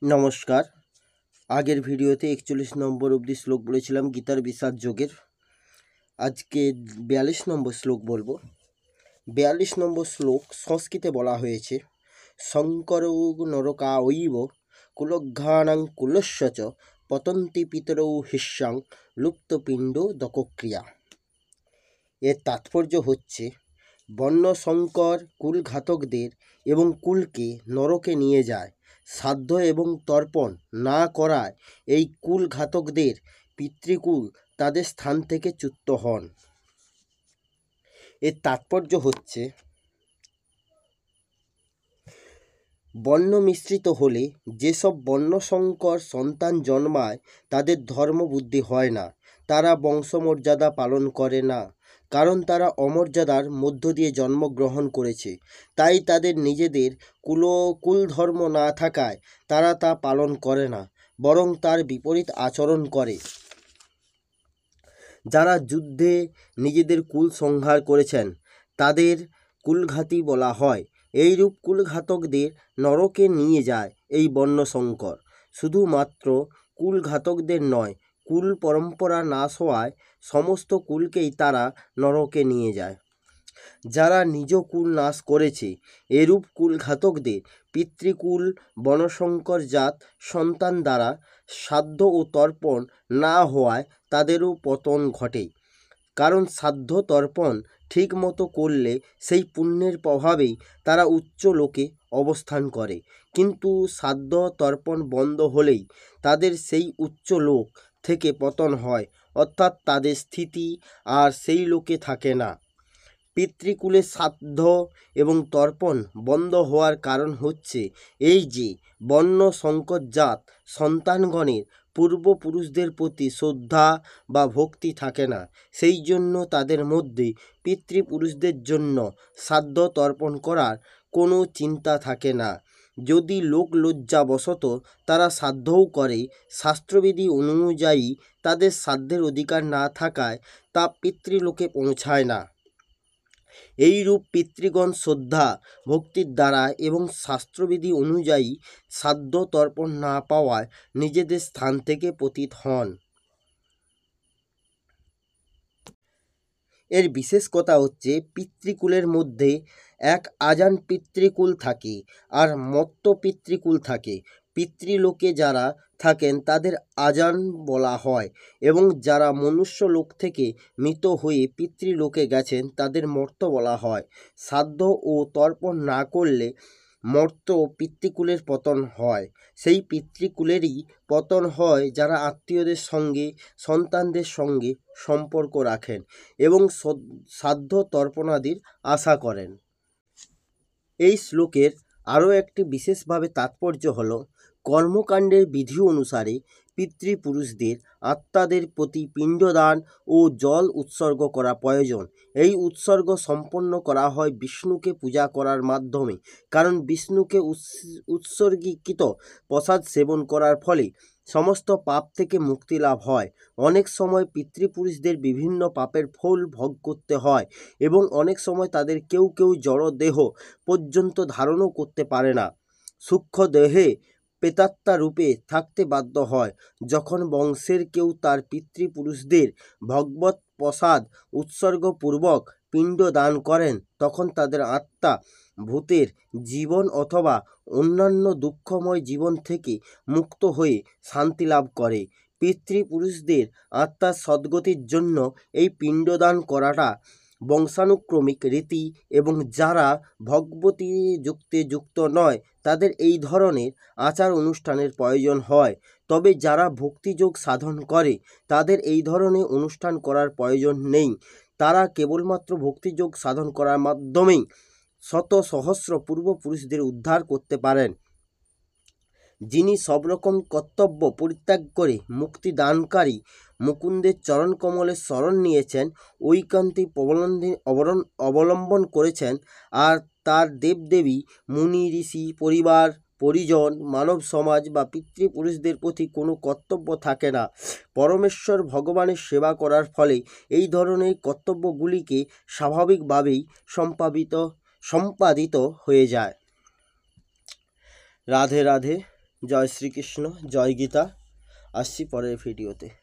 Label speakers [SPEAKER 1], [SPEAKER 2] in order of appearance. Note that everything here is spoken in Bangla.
[SPEAKER 1] নমস্কার। আগের ভিডিওতে 41 নম্বর অবধি শ্লোক বলেছিলাম গীতার বিষাদ যোগের। আজকে 42 নম্বর শ্লোক বলবো। 42 নম্বর শ্লোক সংস্কৃতে বলা হয়েছে, শঙ্করৌ নরকায়ৈব কুলঘ্রাণাং কুলস্য চ পতন্তি পিতরৌ হিস্যাং লুপ্তপিণ্ড দকক্রিয়া। এর তাৎপর্য হচ্ছে, বর্ণশঙ্কর কুলঘাতকদের এবং কুলকে নরকে নিয়ে যায়। শ্রাদ্ধ এবং তর্পণ না করায় এই কুলঘাতকদের পিতৃকুল তাদের স্থান থেকে চ্যুত হন। এর তাৎপর্য হচ্ছে, বর্ণ মিশ্রিত হলে যেসব বর্ণশঙ্কর সন্তান জন্মায় তাদের ধর্মবুদ্ধি হয় না, তারা বংশমর্যাদা পালন করে না, কারণ তারা অমর্যাদার মধ্য দিয়ে জন্মগ্রহণ করেছে। তাই তাদের নিজেদের কুলধর্ম না থাকায় তারা তা পালন করে না, বরং তার বিপরীত আচরণ করে। যারা যুদ্ধে নিজেদের কুল সংহার করেছেন তাদের কুলঘাতী বলা হয়। এইরূপ কুলঘাতকদের নরকে নিয়ে যায় এই বর্ণশঙ্কর। শুধুমাত্র কুলঘাতকদের নয়, কুল পরম্পরা নাশ হওয়ায় সমস্ত কুলকেই তারা নরকে নিয়ে যায়। যারা নিজ কুল নাশ করেছে এরূপ কুলঘাতকদের পিতৃকুল বর্ণশঙ্কর জাত সন্তান দ্বারা শ্রাদ্ধ ও তর্পণ না হওয়ায় তাদেরও পতন ঘটে। কারণ শ্রাদ্ধ তর্পণ ঠিক মতো করলে সেই পুণ্যের প্রভাবেই তারা উচ্চ লোকে অবস্থান করে, কিন্তু শ্রাদ্ধ তর্পণ বন্ধ হলেই তাদের সেই উচ্চ লোক থেকে পতন হয়, অর্থাৎ তাদের স্থিতি আর সেই লোকে থাকে না। পিতৃকুলে শ্রাদ্ধ এবং তর্পণ বন্ধ হওয়ার কারণ হচ্ছে এই যে, বর্ণ সংকরজাত সন্তানগণের পূর্বপুরুষদের প্রতি শ্রদ্ধা বা ভক্তি থাকে না। সেই জন্য তাদের মধ্যে পিতৃপুরুষদের জন্য শ্রাদ্ধ তর্পণ করার কোনো চিন্তা থাকে না। যদি লোকলজ্জাবশত তারা শ্রাদ্ধও করে, শাস্ত্রবিধি অনুযায়ী তাদের শ্রাদ্ধের অধিকার না থাকায় তা পিতৃলোকে পৌঁছায় না। এইরূপ পিতৃগণ শ্রদ্ধা ভক্তির দ্বারা এবং শাস্ত্রবিধি অনুযায়ী শ্রাদ্ধ তর্পণ না পাওয়ায় নিজেদের স্থান থেকে পতিত হন। এর বিশেষ কথা হচ্ছে, পিতৃকুলের মধ্যে এক আজান পিতৃকুল থাকে আর মত্ত পিতৃকুল থাকে। পিতৃলোকে যারা থাকেন তাদের আজান বলা হয়, এবং যারা মনুষ্য লোক থেকে মৃত হয়ে পিতৃলোকে গেছেন তাদের মর্ত বলা হয়। শ্রাদ্ধ ও তর্পণ না করলে মর্ত পিতৃকুলের পতন হয়। সেই পিতৃকুলেরই পতন হয় যারা আত্মীয়দের সঙ্গে সন্তানদের সঙ্গে সম্পর্ক রাখেন এবং শ্রাদ্ধ তর্পণাদির আশা করেন। এই শ্লোকের আরও একটি বিশেষভাবে তাৎপর্য হল, কর্মকাণ্ডের বিধি অনুসারে পিতৃপুরুষদের আত্মাদের প্রতি পিণ্ডদান ও জল উৎসর্গ করা প্রয়োজন। এই উৎসর্গ সম্পন্ন করা হয় বিষ্ণুকে পূজা করার মাধ্যমে, কারণ বিষ্ণুকে উৎসর্গীকৃত প্রসাদ সেবন করার ফলে সমস্ত পাপ থেকে মুক্তি লাভ হয়। অনেক সময় পিতৃপুরুষদের বিভিন্ন পাপের ফল ভোগ করতে হয়, এবং অনেক সময় তাদের কেউ কেউ জড় দেহ পর্যন্ত ধারণও করতে পারে না। সূক্ষ্ম দেহে প্রেতাত্মা রূপে থাকতে বাধ্য হয়। যখন বংশের কেউ তার পিতৃপুরুষদের ভগবৎ প্রসাদ উৎসর্গপূর্বক পিণ্ড দান করেন, তখন তাদের আত্মা ভূতের জীবন অথবা অন্যান্য দুঃখময় জীবন থেকে মুক্ত হয়ে শান্তি লাভ করে। পিতৃপুরুষদের আত্মার সদ্গতির জন্য এই পিণ্ডদান করাটা বংশানুক্রমিক রীতি, এবং যারা ভগবতী যুক্তে যুক্ত নয় তাদের এই ধরনের আচার অনুষ্ঠানের প্রয়োজন হয়। তবে যারা ভক্তিযোগ সাধন করে তাদের এই ধরনের অনুষ্ঠান করার প্রয়োজন নেই। তারা কেবলমাত্র ভক্তিযোগ সাধন করার মাধ্যমেই শত সহস্র পূর্বপুরুষদের উদ্ধার করতে পারেন। যিনি সব রকম কর্তব্য পরিত্যাগ করে মুক্তি দানকারী মুকুন্দের চরণকমলের শরণ নিয়েছেন, ঐকান্তিক অবলম্বন করেছেন, আর তার দেবদেবী মুনি ঋষি পরিবার পরিজন মানব সমাজ বা পিতৃপুরুষদের প্রতি কোনো কর্তব্য থাকে না। পরমেশ্বর ভগবানের সেবা করার ফলে এই ধরনের কর্তব্যগুলিকে স্বাভাবিকভাবেই সম্পাদিত হয়ে যায়। রাধে রাধে। জয় শ্রীকৃষ্ণ, জয় গীতা। আসছি পরের ভিডিওতে।